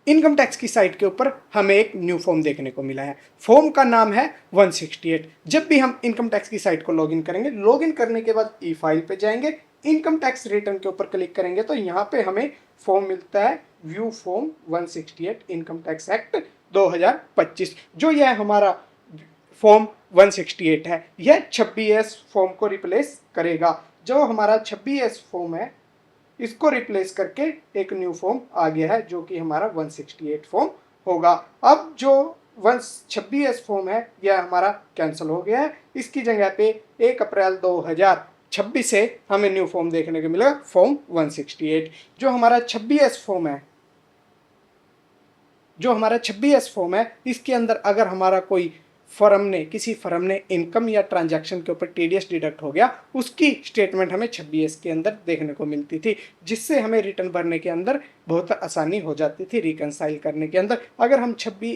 Income tax की site के ऊपर हमें एक न्यू फॉर्म देखने को मिला है। फॉर्म का नाम है 168। जब भी हम इनकम टैक्स की साइट को लॉगिन करेंगे, लॉगिन करने के बाद ई फाइल पे जाएंगे, इनकम टैक्स रिटर्न के ऊपर क्लिक करेंगे तो यहाँ पे हमें फॉर्म मिलता है view form 168 income tax act 2025। जो यह हमारा फॉर्म 168 है, यह 26S फॉर्म को रिप्लेस करेगा। जो हमारा 26S फॉर्म है, इसको रिप्लेस करके एक न्यू फॉर्म आ गया है जो कि हमारा 168 फॉर्म होगा। अब जो 126S फॉर्म है यह हमारा कैंसिल हो गया है। इसकी जगह पे 1 अप्रैल 2026 से हमें न्यू फॉर्म देखने को मिलेगा, फॉर्म 168। जो हमारा 26S फॉर्म है, इसके अंदर अगर हमारा कोई किसी फर्म ने इनकम या ट्रांजैक्शन के ऊपर टीडीएस डिडक्ट हो गया, उसकी स्टेटमेंट हमें 26S के अंदर देखने को मिलती थी, जिससे हमें रिटर्न भरने के अंदर बहुत आसानी हो जाती थी रिकंसाइल करने के अंदर। अगर हम 26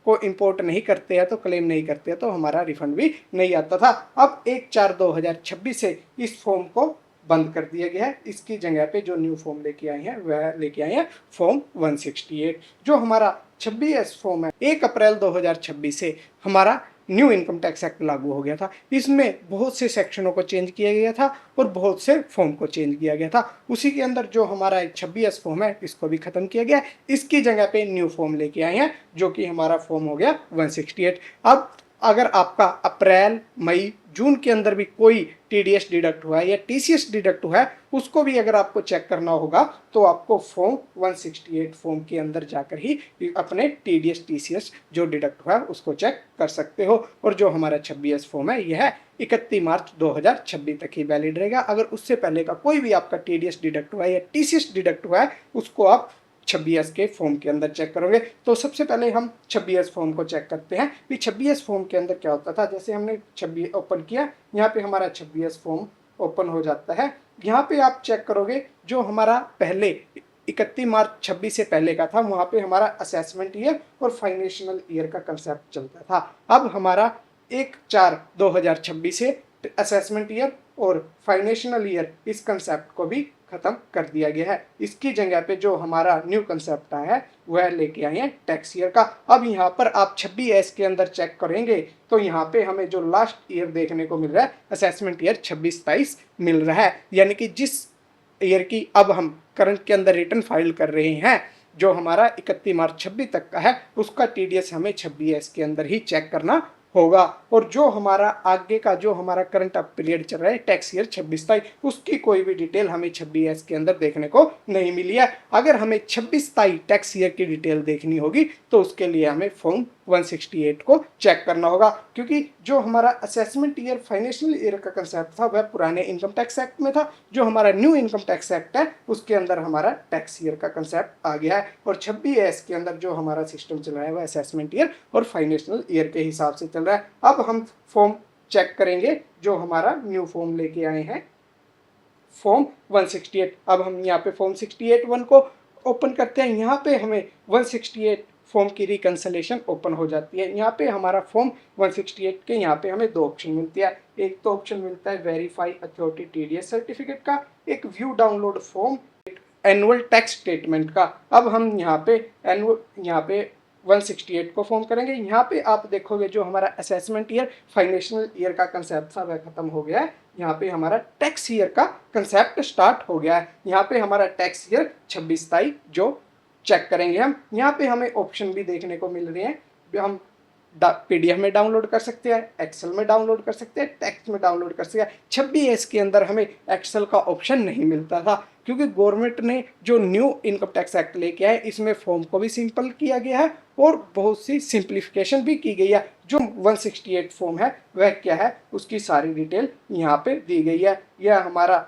को इंपोर्ट नहीं करते हैं तो क्लेम नहीं करते हैं तो हमारा रिफंड भी नहीं आता था। अब 1/4/2026 से इस फॉर्म को बंद कर दिया गया है। इसकी जगह पे जो न्यू फॉर्म लेके आए हैं वह लेके आए हैं फॉर्म 168। जो हमारा 26S फॉर्म है, 1 अप्रैल 2026 से हमारा न्यू इनकम टैक्स एक्ट लागू हो गया था। इसमें बहुत से सेक्शनों को चेंज किया गया था और बहुत से फॉर्म को चेंज किया गया था। उसी के अंदर जो हमारा 26S फॉर्म है, इसको भी खत्म किया गया। इसकी जगह पे न्यू फॉर्म लेके आए हैं जो कि हमारा फॉर्म हो गया 168। अब अगर आपका अप्रैल, मई, जून के अंदर भी कोई टीडीएस डिडक्ट हुआ है या टीसीएस डिडक्ट हुआ है, उसको भी अगर आपको चेक करना होगा तो आपको फॉर्म 168 फॉर्म के अंदर जाकर ही अपने टीडीएस टीसीएस जो डिडक्ट हुआ है उसको चेक कर सकते हो। और जो हमारा 26S फॉर्म है यह 31 मार्च 2026 तक ही वैलिड रहेगा। अगर उससे पहले का कोई भी आपका टीडीएस डिडक्ट हुआ है या टीसीएस डिडक्ट हुआ है, उसको आप 26S के फॉर्म के अंदर चेक करोगे। तो सबसे पहले हम 26S फॉर्म को चेक करते हैं कि 26S फॉर्म के अंदर क्या होता था। जैसे हमने 26 ओपन किया, यहाँ पे हमारा 26S फॉर्म ओपन हो जाता है। यहाँ पे आप चेक करोगे जो हमारा पहले 31 मार्च 26 से पहले का था, वहाँ पे हमारा असेसमेंट ईयर और फाइनेंशियल ईयर का कंसेप्ट चलता था। अब हमारा 1/4/2026 से असेसमेंट ईयर और फाइनेंशियल ईयर इस कंसेप्ट को भी खत्म कर दिया गया है। इसकी जगह पे जो हमारा न्यू कंसेप्ट आया है वह लेके आए हैं टैक्स ईयर का। अब यहाँ पर आप 26S के अंदर चेक करेंगे तो यहाँ पे हमें जो लास्ट ईयर देखने को मिल रहा है असेसमेंट ईयर 26-23 मिल रहा है। यानी कि जिस ईयर की अब हम करंट के अंदर रिटर्न फाइल कर रहे हैं, जो हमारा 31 मार्च 26 तक का है, उसका टीडीएस हमें 26S के अंदर ही चेक करना होगा। और जो हमारा आगे का जो हमारा करंट पीरियड चल रहा है टैक्स ईयर 26-23, उसकी कोई भी डिटेल हमें 26S के अंदर देखने को नहीं मिली है। अगर हमें 26-23 टैक्स ईयर की डिटेल देखनी होगी तो उसके लिए हमें फॉर्म 168 को चेक करना होगा, क्योंकि जो हमारा असेसमेंट ईयर फाइनेंशियल ईयर का कंसेप्ट था वह पुराने इनकम टैक्स एक्ट में था। जो हमारा न्यू इनकम टैक्स एक्ट है उसके अंदर हमारा टैक्स ईयर का कंसेप्ट आ गया है। और 26S के अंदर जो हमारा सिस्टम चल रहा है वह असेसमेंट ईयर और फाइनेंशियल ईयर के हिसाब से चल रहा है। अब हम फॉर्म चेक करेंगे जो हमारा न्यू फॉर्म लेके आए हैं, फॉर्म 168। अब हम यहाँ पे फॉर्म 68(1) को ओपन करते हैं। यहाँ पे हमें 168 फॉर्म की रिकंसिलेशन ओपन हो जाती है। यहाँ पे हमारा फॉर्म 168 के यहाँ पे हमें 2 ऑप्शन मिलती है। एक तो ऑप्शन मिलता है वेरीफाई अथॉरिटी टीडीएस सर्टिफिकेट का, एक view download form annual tax statement का। अब हम यहाँ पे 168 को फॉर्म करेंगे। यहाँ पे आप देखोगे जो हमारा असेसमेंट ईयर फाइनेंशियल ईयर का कंसेप्ट था वह खत्म हो गया है। यहाँ पे हमारा टैक्स ईयर का कंसेप्ट स्टार्ट हो गया है। यहाँ पे हमारा टैक्स ईयर 26-23 जो चेक करेंगे हम। यहाँ पे हमें ऑप्शन भी देखने को मिल रहे हैं। हम PDF में डाउनलोड कर सकते हैं, एक्सेल में डाउनलोड कर सकते हैं, टेक्स्ट में डाउनलोड कर सकते हैं। 26S के अंदर हमें एक्सेल का ऑप्शन नहीं मिलता था, क्योंकि गवर्नमेंट ने जो न्यू इनकम टैक्स एक्ट लेके आए इसमें फॉर्म को भी सिंपल किया गया है और बहुत सी सिंप्लीफिकेशन भी की गई है। जो 168 फॉर्म है वह क्या है उसकी सारी डिटेल यहाँ पे दी गई है। यह हमारा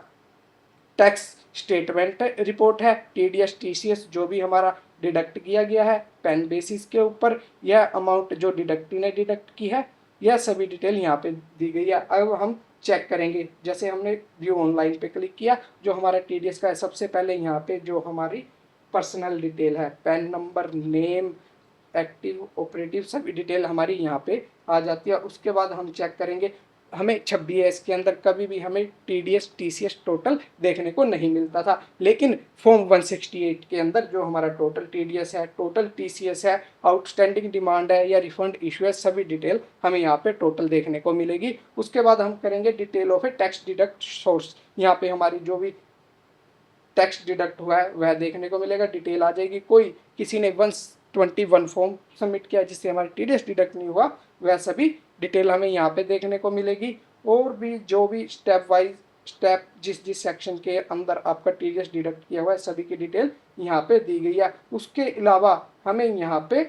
टैक्स स्टेटमेंट रिपोर्ट है, टीडीएस टीसीएस जो भी हमारा डिडक्ट किया गया है पेन बेसिस के ऊपर, यह अमाउंट जो डिडक्टी ने डिडक्ट की है, यह सभी डिटेल यहाँ पे दी गई है। अब हम चेक करेंगे, जैसे हमने व्यू ऑनलाइन पे क्लिक किया, जो हमारा टीडीएस का है, सबसे पहले यहाँ पे जो हमारी पर्सनल डिटेल है, pan number, name, active, operative, सभी डिटेल हमारी यहाँ पे आ जाती है। उसके बाद हम चेक करेंगे हमें 26 के अंदर कभी भी हमें टीडीएस टीसीएस टोटल देखने को नहीं मिलता था। लेकिन फॉर्म 168 के अंदर जो हमारा टोटल टीडीएस है, टोटल टीसीएस है, आउटस्टैंडिंग डिमांड है या रिफंड इशू है, सभी डिटेल हमें यहाँ पे टोटल देखने को मिलेगी। उसके बाद हम करेंगे detail of A tax deduct source. यहाँ पे हमारी जो भी टैक्स डिडक्ट हुआ है वह देखने को मिलेगा, डिटेल आ जाएगी। कोई किसी ने 121 फॉर्म सबमिट किया जिससे हमारा टीडीएस डिडक्ट नहीं हुआ, वह सभी डिटेल हमें यहाँ पे देखने को मिलेगी। और भी जो भी स्टेप वाइज स्टेप जिस जिस सेक्शन के अंदर आपका टीडीएस डिडक्ट किया हुआ है सभी की डिटेल यहाँ पे दी गई है। उसके अलावा हमें यहाँ पे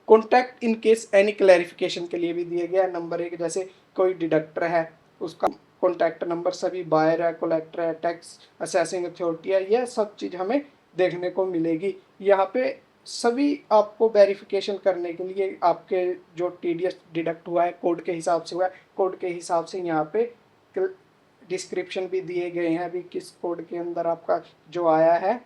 contact in case any clarification के लिए भी दिया गया है। नंबर 1 जैसे कोई डिडक्टर है उसका कॉन्टैक्ट नंबर, सभी बायर है, कलेक्टर है, टैक्स असेसिंग अथॉरिटी है, यह सब चीज़ हमें देखने को मिलेगी। यहाँ पे सभी आपको वेरिफिकेशन करने के लिए आपके जो टीडीएस डिडक्ट हुआ है कोड के हिसाब से हुआ है, कोड के हिसाब से यहाँ पे डिस्क्रिप्शन भी दिए गए हैं अभी किस कोड के अंदर आपका जो आया है,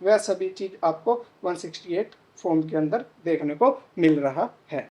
वह सभी चीज़ आपको 168 फॉर्म के अंदर देखने को मिल रहा है।